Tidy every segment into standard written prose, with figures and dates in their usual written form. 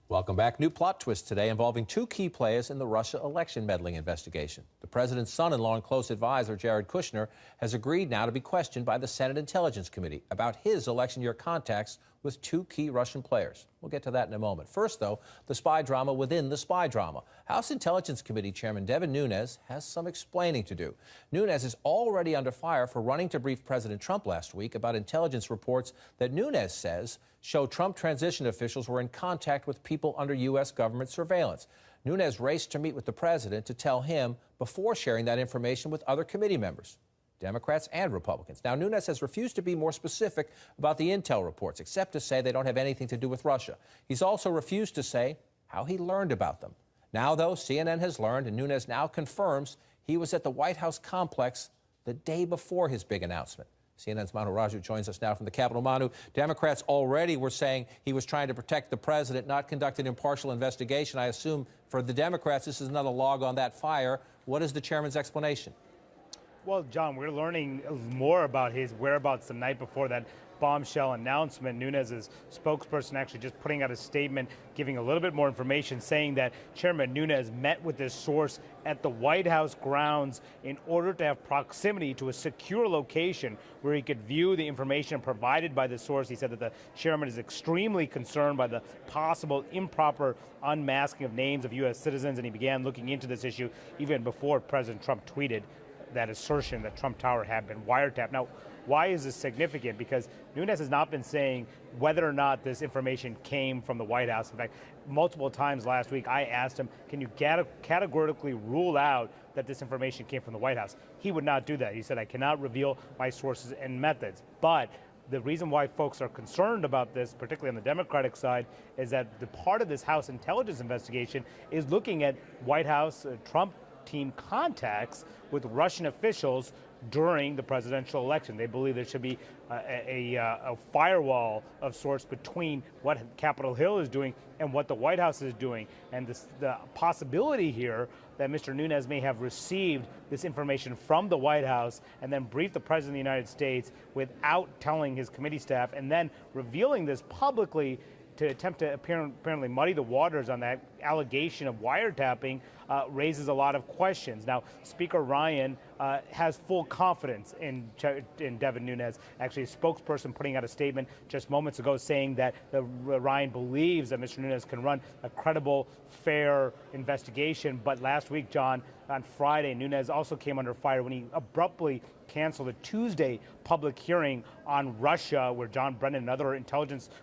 Welcome back. New plot twist today involving two key players in the Russia election meddling investigation. The president's son-in-law and close advisor, Jared Kushner, has agreed now to be questioned by the Senate Intelligence Committee about his election year contacts with two key Russian players. We'll get to that in a moment. First, though, the spy drama within the spy drama. House Intelligence Committee Chairman Nunes has some explaining to do. Nunes is already under fire for running to brief President Trump last week about intelligence reports that Nunes says show Trump transition officials were in contact with people under U.S. government surveillance. Nunes raced to meet with the president to tell him before sharing that information with other committee members, Democrats and Republicans. Now, Nunes has refused to be more specific about the intel reports, except to say they don't have anything to do with Russia. He's also refused to say how he learned about them. Now, though, CNN has learned, and Nunes now confirms he was at the White House complex the day before his big announcement. CNN's Manu Raju joins us now from the Capitol. Manu, Democrats already were saying he was trying to protect the president, not conduct an impartial investigation. I assume for the Democrats, this is another log on that fire. What is the chairman's explanation? Well, John, we're learning more about his whereabouts the night before that bombshell announcement. Nunes' spokesperson actually just putting out a statement, giving a little bit more information, saying that Chairman Nunes met with this source at the White House grounds in order to have proximity to a secure location where he could view the information provided by the source. He said that the chairman is extremely concerned by the possible improper unmasking of names of U.S. citizens, and he began looking into this issue even before President Trump tweeted that assertion that Trump Tower had been wiretapped. Now, why is this significant? Because Nunes has not been saying whether or not this information came from the White House. In fact, multiple times last week, I asked him, can you categorically rule out that this information came from the White House? He would not do that. He said, I cannot reveal my sources and methods. But the reason why folks are concerned about this, particularly on the Democratic side, is that the part of this House intelligence investigation is looking at White House Trump team contacts with Russian officials during the presidential election. They believe there should be a firewall of sorts between what Capitol Hill is doing and what the White House is doing. And the possibility here that Mr. Nunes may have received this information from the White House and then briefed the President of the United States without telling his committee staff and then revealing this publicly to attempt to apparently muddy the waters on that allegation of wiretapping raises a lot of questions. Now, Speaker Ryan has full confidence in Devin Nunes. Actually, a spokesperson putting out a statement just moments ago saying that Ryan believes that Mr. Nunes can run a credible, fair investigation. But last week, John, on Friday, Nunes also came under fire when he abruptly canceled a Tuesday public hearing on Russia where John Brennan and other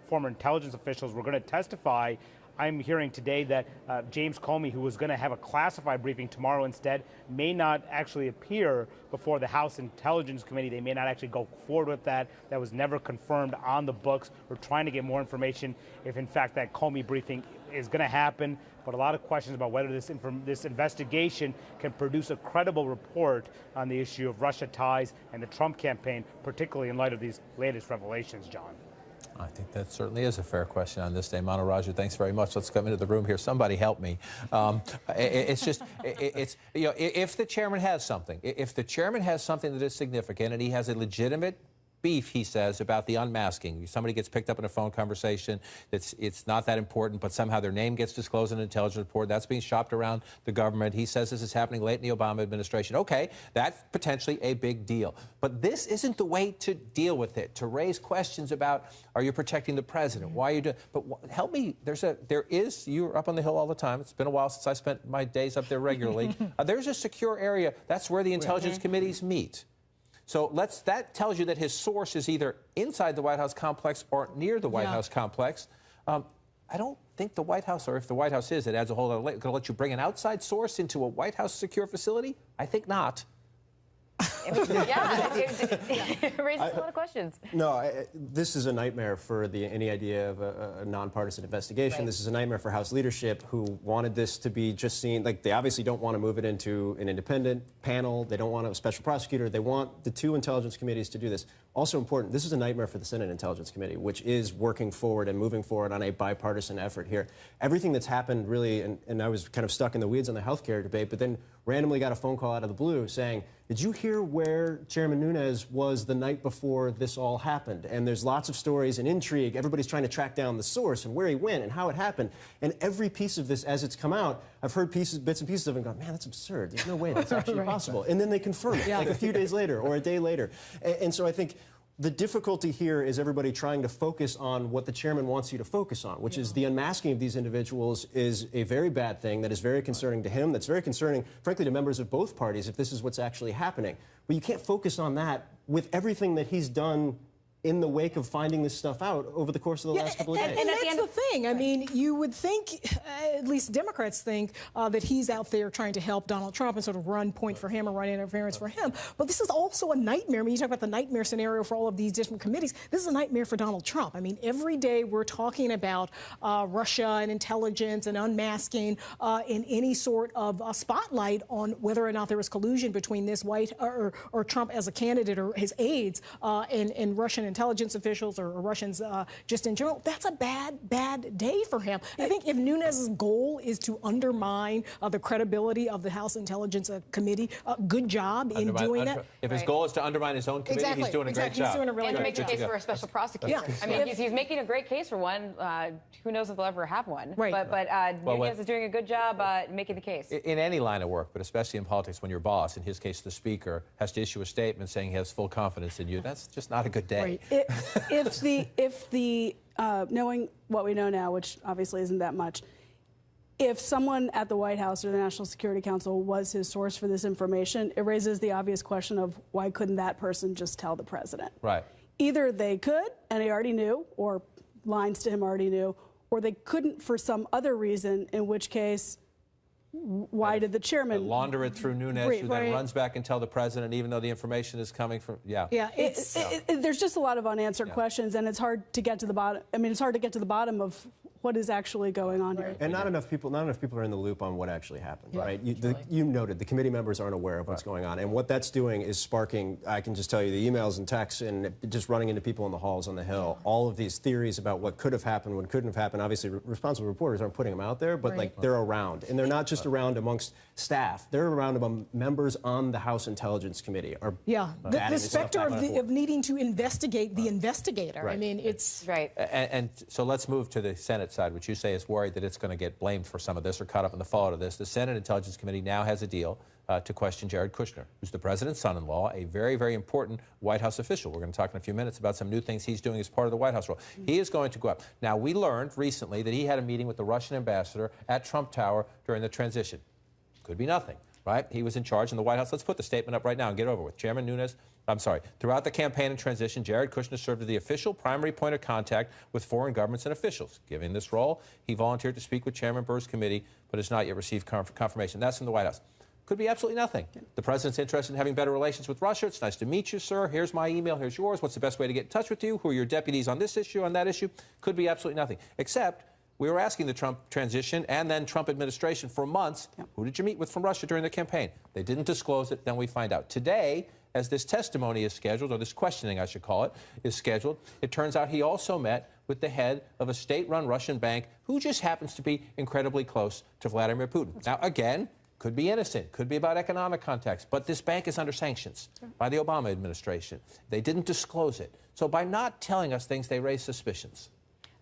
former intelligence officials were going to testify. I'm hearing today that James Comey, who was going to have a classified briefing tomorrow instead, may not actually appear before the House Intelligence Committee. They may not actually go forward with that. That was never confirmed on the books. We're trying to get more information if, in fact, that Comey briefing is going to happen. But a lot of questions about whether this investigation can produce a credible report on the issue of Russia ties and the Trump campaign, particularly in light of these latest revelations, John. I think that certainly is a fair question on this day. Manu Raju, thanks very much. Let's come into the room here. Somebody help me. It's you know, if the chairman has something, that is significant and he has a legitimate beef, he says, about the unmasking. Somebody gets picked up in a phone conversation. It's not that important, but somehow their name gets disclosed in an intelligence report. That's being shopped around the government. He says this is happening late in the Obama administration. Okay, that's potentially a big deal. But this isn't the way to deal with it, to raise questions about, are you protecting the president? Why are you doing? But help me, you're up on the Hill all the time. It's been a while since I spent my days up there regularly. There's a secure area. That's where the intelligence committees meet. So that tells you that his source is either inside the White House complex or near the White House complex. I don't think the White House, or if the White House is, it adds a whole other layer. Going to let you bring an outside source into a White House secure facility? I think not. It raises a lot of questions. No, this is a nightmare for any idea of a nonpartisan investigation. Right. This is a nightmare for House leadership who wanted this to be just seen. Like, they obviously don't want to move it into an independent panel. They don't want a special prosecutor. They want the two intelligence committees to do this. Also important, this is a nightmare for the Senate Intelligence Committee, which is working forward and moving forward on a bipartisan effort here. Everything that's happened really, and I was kind of stuck in the weeds on the healthcare debate, but then randomly got a phone call out of the blue saying, did you hear where Chairman Nunes was the night before this all happened. And there's lots of stories and intrigue. Everybody's trying to track down the source and where he went and how it happened. And every piece of this, as it's come out, I've heard bits and pieces of it and gone, man, that's absurd. There's no way that's actually possible. And then they confirm it, like a few days later or a day later. And so I think the difficulty here is everybody trying to focus on what the chairman wants you to focus on, which is the unmasking of these individuals is a very bad thing that is very concerning to him, that's very concerning, frankly, to members of both parties if this is what's actually happening. But you can't focus on that with everything that he's done in the wake of finding this stuff out over the course of the last couple of days. And that's the thing. I mean, you would think, at least Democrats think, that he's out there trying to help Donald Trump and sort of run point for him or run interference for him. But this is also a nightmare. I mean, you talk about the nightmare scenario for all of these different committees. This is a nightmare for Donald Trump. I mean, every day we're talking about Russia and intelligence and unmasking in any sort of spotlight on whether or not there was collusion between this or Trump as a candidate or his aides and Russian intelligence officials or Russians just in general. That's a bad day for him. I think if Nunes' goal is to undermine the credibility of the House Intelligence Committee, good job in doing that. If his goal is to undermine his own committee, he's doing a great job. He's doing a really and to great make the job. case for a special prosecutor. I mean, he's making a great case for one. Who knows if they'll ever have one. Right. But Nunes is doing a good job making the case. In any line of work, but especially in politics, when your boss, in his case the speaker, has to issue a statement saying he has full confidence in you, that's just not a good day. Right. If the knowing what we know now, which obviously isn't that much, if someone at the White House or the National Security Council was his source for this information, it raises the obvious question of why couldn't that person just tell the president? Right. Either they could, and he already knew, or lines to him already knew, or they couldn't for some other reason, in which case, why did the chairman launder it through Nunes, who then runs back and tell the president, even though the information is coming from, there's just a lot of unanswered questions, and it's hard to get to the bottom. I mean, it's hard to get to the bottom of what is actually going on here. And not enough people are in the loop on what actually happened, right? You noted the committee members aren't aware of what's going on, and what that's doing is sparking, I can just tell you, the emails and texts and just running into people in the halls on the Hill, all of these theories about what could have happened, what couldn't have happened. Obviously, responsible reporters aren't putting them out there, but like they're around, and they're not just around amongst staff, they're around among members on the House Intelligence Committee. The specter of needing to investigate the investigator. I mean, it's... Right. And so let's move to the Senate side, which you say is worried that it's going to get blamed for some of this or caught up in the fallout of this. The Senate Intelligence Committee now has a deal to question Jared Kushner, who's the president's son-in-law, a very, very important White House official. We're going to talk in a few minutes about some new things he's doing as part of the White House role. He is going to go up. Now, we learned recently that he had a meeting with the Russian ambassador at Trump Tower during the transition. Could be nothing, right? He was in charge in the White House. Let's put the statement up right now and get it over with. Chairman Nunes, throughout the campaign and transition, Jared Kushner served as the official primary point of contact with foreign governments and officials. Given this role, he volunteered to speak with Chairman Burr's committee, but has not yet received confirmation. That's from the White House. Could be absolutely nothing. The president's interested in having better relations with Russia. It's nice to meet you, sir. Here's my email. Here's yours. What's the best way to get in touch with you? Who are your deputies on this issue, on that issue? Could be absolutely nothing. Except we were asking the Trump transition and then Trump administration for months, who did you meet with from Russia during the campaign? They didn't disclose it. Then we find out. Today, as this testimony is scheduled, or this questioning, I should call it, is scheduled, it turns out he also met with the head of a state-run Russian bank who just happens to be incredibly close to Vladimir Putin. Now, again, could be innocent, could be about economic contacts, but this bank is under sanctions by the Obama administration. They didn't disclose it. So by not telling us things, they raise suspicions.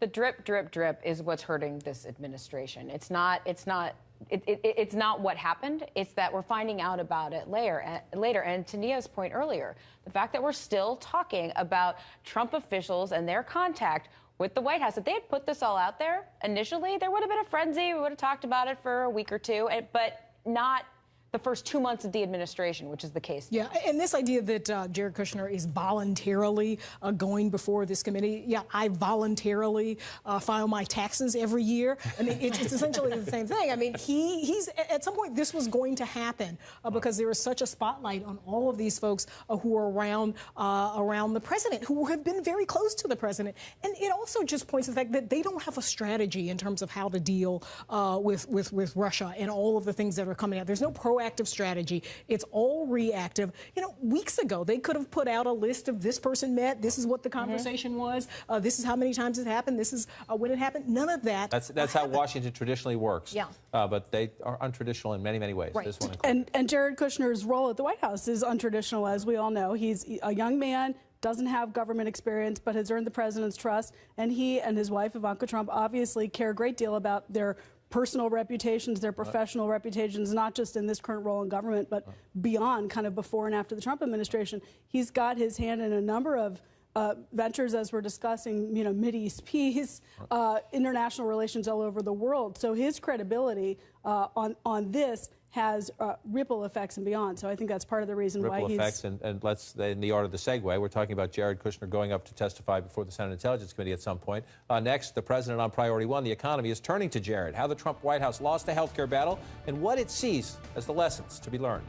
The drip, drip, drip is what's hurting this administration. It's not what happened. It's that we're finding out about it later. And to Nia's point earlier, the fact that we're still talking about Trump officials and their contact with the White House. If they had put this all out there initially, there would have been a frenzy. We would have talked about it for a week or two, but not the first 2 months of the administration, which is the case. Yeah, and this idea that Jared Kushner is voluntarily going before this committee, I voluntarily file my taxes every year. I mean, it's essentially the same thing. I mean, he's at some point this was going to happen because there was such a spotlight on all of these folks who are around the president, who have been very close to the president. And it also just points to the fact that they don't have a strategy in terms of how to deal with Russia and all of the things that are coming out. There's no proactive proactive strategy. It's all reactive. You know, weeks ago, they could have put out a list of this person met, this is what the conversation was, this is how many times it happened, this is when it happened. None of that. That's how Washington traditionally works. Yeah. But they are untraditional in many, many ways. Right. This one and Jared Kushner's role at the White House is untraditional, as we all know. He's a young man, doesn't have government experience, but has earned the president's trust. And he and his wife, Ivanka Trump, obviously care a great deal about their personal reputations, their professional reputations, not just in this current role in government, but beyond, kind of before and after the Trump administration. He's got his hand in a number of ventures, as we're discussing, you know, Mideast peace, international relations all over the world. So his credibility on this has ripple effects and beyond. So I think that's part of the reason why he's... Ripple effects, and let's, in the order of the segue, we're talking about Jared Kushner going up to testify before the Senate Intelligence Committee at some point. Next, the president on Priority One, the economy, is turning to Jared. How the Trump White House lost the health care battle and what it sees as the lessons to be learned.